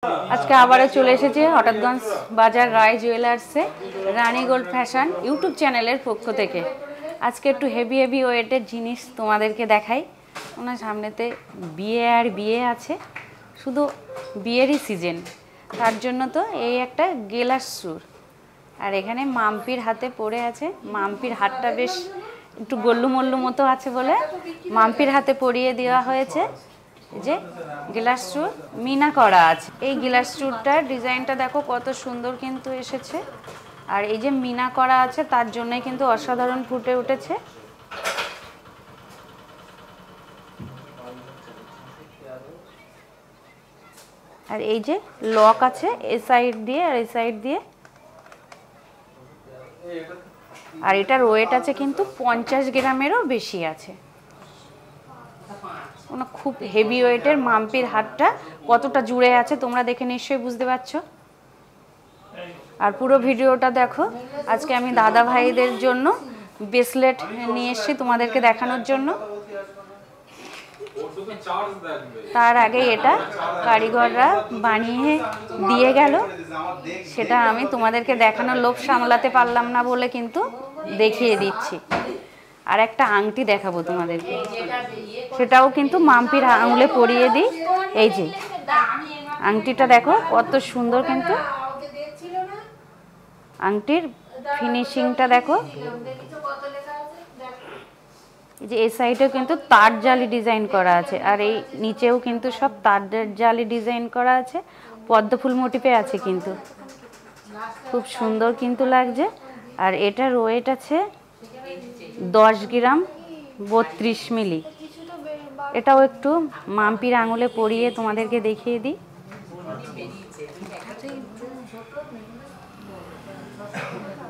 आज के आबारो चले एसेছি হঠাৎগঞ্জ বাজার রায় জুয়েলার্সে রানী গোল্ড ফ্যাশন ইউটিউব চ্যানেলের পক্ষ থেকে আজকে একটু হেভি হেভি ওয়েটের জিনিস তোমাদেরকে দেখাই। ওনার সামনেতে বিয়ে আর বিয়ে আছে, শুধু বিয়েরই সিজন, তার জন্য তো এই একটা গেলাস সুর। আর এখানে মাম্পির হাতে পড়ে আছে, মাম্পির হাতটা বেশ একটু গল্লু মল্লু মতো আছে বলে মাম্পির হাতে পরিয়ে দেওয়া হয়েছে। যে গ্লাস চুর মিনা করা আছে, এই গ্লাস চুরটার ডিজাইনটা দেখো কত সুন্দর কিন্তু এসেছে। আর এই যে মিনা করা আছে তার জন্যই কিন্তু অসাধারণ ফুটে উঠেছে। আর এই যে লক আছে এই সাইড দিয়ে আর এই সাইড দিয়ে। আর এটার ওয়েট আছে কিন্তু 50 গ্রামেরও বেশি আছে। খুব হেভি ওয়েটের মাম্পির হাতটা কতটা জুড়ে আছে তোমরা দেখে নিশ্চয়ই বুঝতে পারছো। আর পুরো ভিডিওটা দেখো। আজকে আমি দাদা ভাইদের জন্য ব্রেসলেট নিয়ে এসেছি তোমাদেরকে দেখানোর জন্য। তার আগে এটা কারিগররা বানিয়ে দিয়ে গেল, সেটা আমি তোমাদেরকে দেখানোর লোভ সামলাতে পারলাম না বলে কিন্তু দেখিয়ে দিচ্ছি। আর একটা আংটি দেখাবো তোমাদেরকে, সেটাও কিন্তু মাম্পির আঙুলে পরিয়ে দিই। এই যে আংটিটা দেখো কত সুন্দর, কিন্তু আংটির ফিনিশিংটা দেখো। এই যে এই সাইডেও কিন্তু তার জালি ডিজাইন করা আছে, আর এই নিচেও কিন্তু সব তার জালি ডিজাইন করা আছে, পদ্ম ফুল মোটিফে আছে, কিন্তু খুব সুন্দর কিন্তু লাগছে। আর এটার ওয়েট আছে 10 গ্রাম 32 মিলি। এটাও একটু মাম্পির আঙুলে পরিয়ে তোমাদেরকে দেখিয়ে দিই।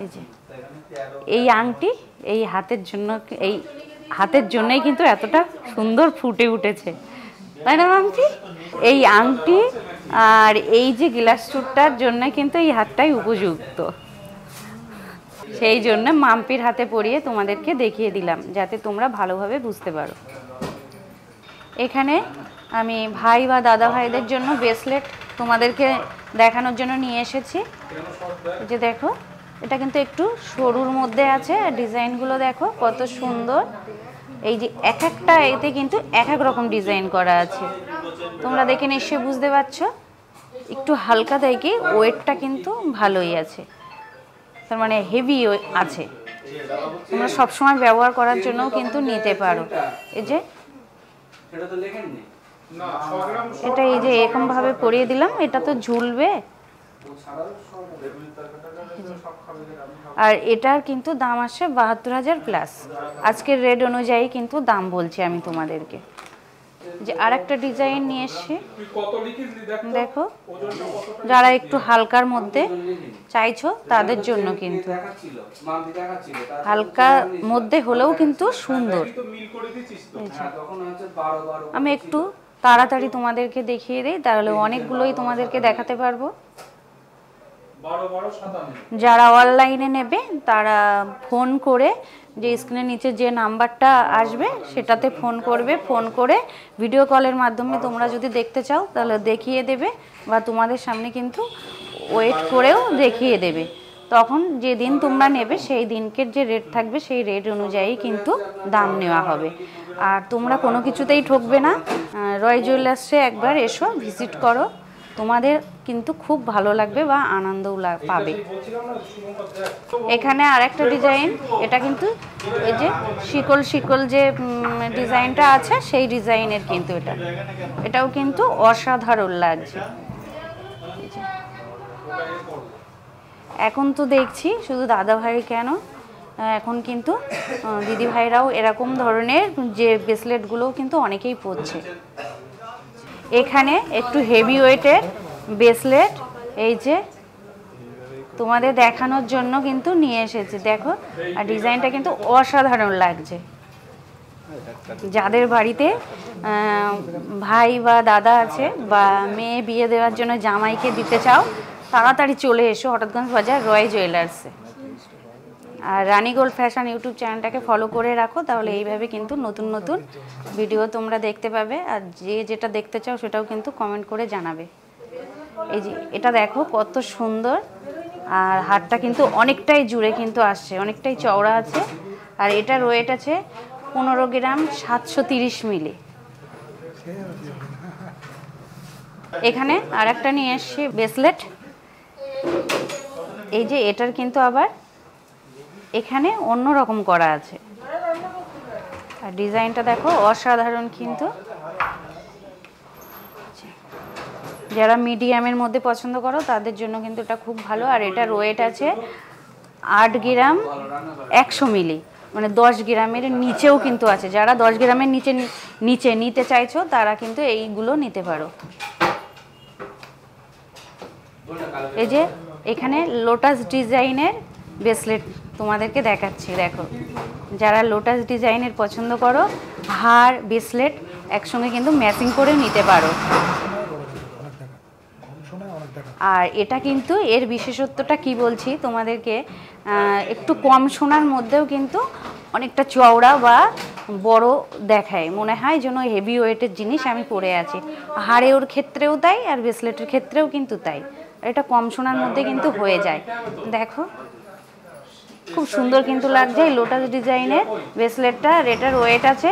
এই যে এই আংটি এই হাতের জন্যই কিন্তু এতটা সুন্দর ফুটে উঠেছে, তাই না মাম্পি? এই আংটি আর এই যে গ্লাস চুরটার জন্য কিন্তু এই হাতটাই উপযুক্ত, সেই জন্য মাম্পির হাতে পরিয়ে তোমাদেরকে দেখিয়ে দিলাম যাতে তোমরা ভালোভাবে বুঝতে পারো। এখানে আমি ভাই বা দাদা ভাইদের জন্য ব্রেসলেট তোমাদেরকে দেখানোর জন্য নিয়ে এসেছি। যে দেখো এটা কিন্তু একটু সরুর মধ্যে আছে, ডিজাইনগুলো দেখো কত সুন্দর। এই যে এক একটা এতে কিন্তু এক এক রকম ডিজাইন করা আছে, তোমরা দেখে নিশ্চয়ই বুঝতে পারছো। একটু হালকা থেকে ওয়েটটা কিন্তু ভালোই আছে, তার মানে হেভি আছে। তোমরা সবসময় ব্যবহার করার জন্য কিন্তু নিতে পারো। এই যে এটা এই যে এরকম ভাবে পরিয়ে দিলাম, এটা তো ঝুলবে। আর এটার কিন্তু দাম আসে 72,000 প্লাস। আজকের রেট অনুযায়ী কিন্তু দাম বলছি আমি তোমাদেরকে। যে আর একটা ডিজাইন নিয়ে এসছি দেখো, যারা একটু হালকার মধ্যে চাইছো তাদের জন্য কিন্তু হালকার মধ্যে হলেও কিন্তু সুন্দর। আমি একটু তাড়াতাড়ি তোমাদেরকে দেখিয়ে দিই, তাহলে অনেকগুলোই তোমাদেরকে দেখাতে পারবো। যারা অনলাইনে নেবে তারা ফোন করে, যে স্ক্রিনের নিচে যে নাম্বারটা আসবে সেটাতে ফোন করবে। ফোন করে ভিডিও কলের মাধ্যমে তোমরা যদি দেখতে চাও তাহলে দেখিয়ে দেবে, বা তোমাদের সামনে কিন্তু ওয়েট করেও দেখিয়ে দেবে। তখন যেদিন তোমরা নেবে সেই দিনকের যে রেট থাকবে সেই রেট অনুযায়ী কিন্তু দাম নেওয়া হবে। আর তোমরা কোনো কিছুতেই ঠকবে না। রয় জুয়েলার্সে একবার এসো, ভিজিট করো, তোমাদের কিন্তু খুব ভালো লাগবে বা আনন্দও পাবে। এখানে আর একটা ডিজাইন, এটা কিন্তু এই যে শিকল শিকল যে ডিজাইনটা আছে সেই ডিজাইনের কিন্তু এটাও কিন্তু অসাধারণ লাগছে। এখন তো দেখছি শুধু দাদা ভাই কেন, এখন কিন্তু দিদি ভাইরাও এরকম ধরনের যে ব্রেসলেটগুলোও কিন্তু অনেকেই পরছে। এখানে একটু হেভি ওয়েটের ব্রেসলেট এই যে তোমাদের দেখানোর জন্য কিন্তু নিয়ে এসেছি। দেখো, আর ডিজাইনটা কিন্তু অসাধারণ লাগছে। যাদের বাড়িতে ভাই বা দাদা আছে বা মেয়ে বিয়ে দেওয়ার জন্য জামাইকে দিতে চাও, তাড়াতাড়ি চলে এসো হঠাৎগঞ্জ বাজার রয় জুয়েলার্সে। আর রানী গোল্ড ফ্যাশন ইউটিউব চ্যানেলটাকে ফলো করে রাখো, তাহলে এইভাবে কিন্তু নতুন নতুন ভিডিও তোমরা দেখতে পাবে। আর যে যেটা দেখতে চাও সেটাও কিন্তু কমেন্ট করে জানাবে। এই যে এটা দেখো কত সুন্দর, আর হারটা কিন্তু অনেকটাই জুড়ে কিন্তু আসছে, অনেকটাই চওড়া আছে। আর এটার ওয়েট আছে 15 গ্রাম 730 মিলি। এখানে আর একটা নিয়ে এসছি ব্রেসলেট। এই যে এটার কিন্তু আবার এখানে অন্য রকম করা আছে, আর ডিজাইনটা দেখো অসাধারণ কিন্তু। যারা মিডিয়ামের মধ্যে পছন্দ করো তাদের জন্য কিন্তু এটা খুব ভালো। আর এটার ওয়েট আছে 8 গ্রাম 100 মিলি, মানে 10 গ্রামের নিচেও কিন্তু আছে। যারা 10 গ্রামের নিচে নিতে চাইছো তারা কিন্তু এইগুলো নিতে পারো। এই যে এখানে লোটাস ডিজাইনের ব্রেসলেট তোমাদেরকে দেখাচ্ছি, দেখো। যারা লোটাস ডিজাইনের পছন্দ করো, হার ব্রেসলেট একসঙ্গে কিন্তু ম্যাচিং করে নিতে পারো। আর এটা কিন্তু এর বিশেষত্বটা কি বলছি তোমাদেরকে, একটু কম সোনার মধ্যেও কিন্তু অনেকটা চওড়া বা বড় দেখায়, মনে হয় যেন হেভি ওয়েটের জিনিস আমি পরে আছি। হাড়ের ক্ষেত্রেও তাই, আর ব্রেসলেটের ক্ষেত্রেও কিন্তু তাই। এটা কম সোনার মধ্যে কিন্তু হয়ে যায়। দেখো খুব সুন্দর কিন্তু লাগছে এই লোটাস ডিজাইনের ব্রেসলেটটা। আর এটার ওয়েট আছে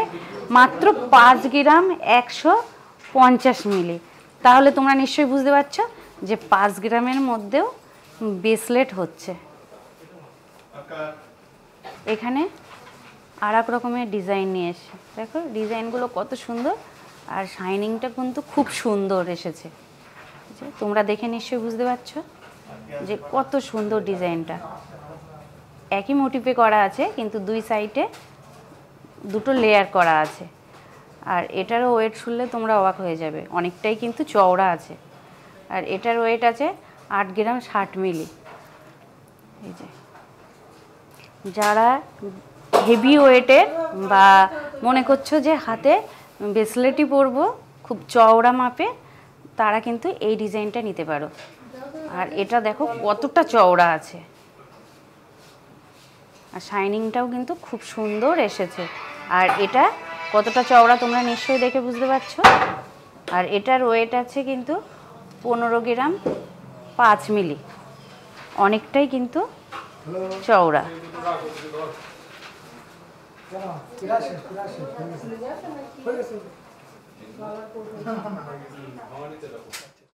মাত্র 5 গ্রাম 150 মিলি। তাহলে তোমরা নিশ্চয়ই বুঝতে পারছো যে 5 গ্রামের মধ্যেও ব্রেসলেট হচ্ছে। এখানে আর এক রকমের ডিজাইন নিয়ে এসে দেখো, ডিজাইনগুলো কত সুন্দর, আর শাইনিংটা কিন্তু খুব সুন্দর এসেছে। তোমরা দেখে নিশ্চয়ই বুঝতে পারছো যে কত সুন্দর ডিজাইনটা। একই মোটিভে করা আছে কিন্তু দুই সাইডে দুটো লেয়ার করা আছে। আর এটারও ওয়েট শুনলে তোমরা অবাক হয়ে যাবে, অনেকটাই কিন্তু চওড়া আছে। আর এটার ওয়েট আছে 8 গ্রাম 60 মিলি। এই যে যারা হেভি ওয়েটের বা মনে করছো যে হাতে ব্রেসলেটই পরবো খুব চওড়া মাপে, তারা কিন্তু এই ডিজাইনটা নিতে পারো। আর এটা দেখো কতটা চওড়া আছে, আর শাইনিংটাও কিন্তু খুব সুন্দর এসেছে। আর এটা কতটা চওড়া তোমরা নিশ্চয়ই দেখে বুঝতে পারছো। আর এটার ওয়েট আছে কিন্তু 15 গ্রাম 5 মিলি, অনেকটাই কিন্তু চওড়া।